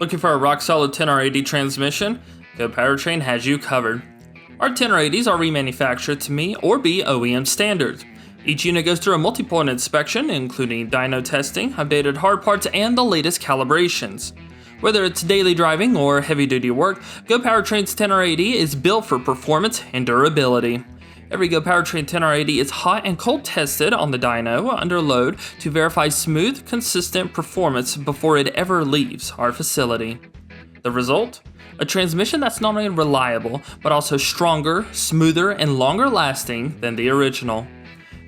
Looking for a rock-solid 10R80 transmission? Go Powertrain has you covered. Our 10R80s are remanufactured to meet or be OEM standards. Each unit goes through a multi-point inspection, including dyno testing, updated hard parts, and the latest calibrations. Whether it's daily driving or heavy-duty work, Go Powertrain's 10R80 is built for performance and durability. Every Go Powertrain 10R80 is hot and cold tested on the dyno under load to verify smooth, consistent performance before it ever leaves our facility. The result? A transmission that's not only reliable, but also stronger, smoother, and longer lasting than the original.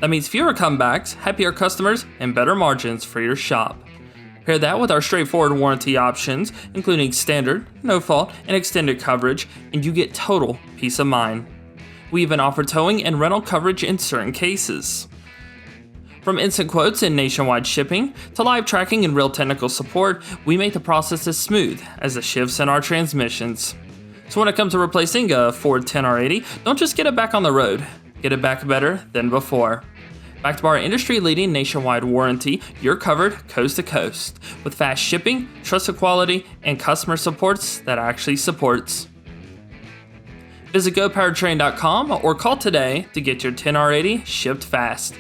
That means fewer comebacks, happier customers, and better margins for your shop. Pair that with our straightforward warranty options, including standard, no fault, and extended coverage, and you get total peace of mind. We even offer towing and rental coverage in certain cases. From instant quotes and nationwide shipping, to live tracking and real technical support, we make the process as smooth as the shifts in our transmissions. So when it comes to replacing a Ford 10R80, don't just get it back on the road, get it back better than before. Backed by our industry-leading nationwide warranty, you're covered coast to coast, with fast shipping, trusted quality, and customer supports that actually supports. Visit GoPowertrain.com or call today to get your 10R80 shipped fast.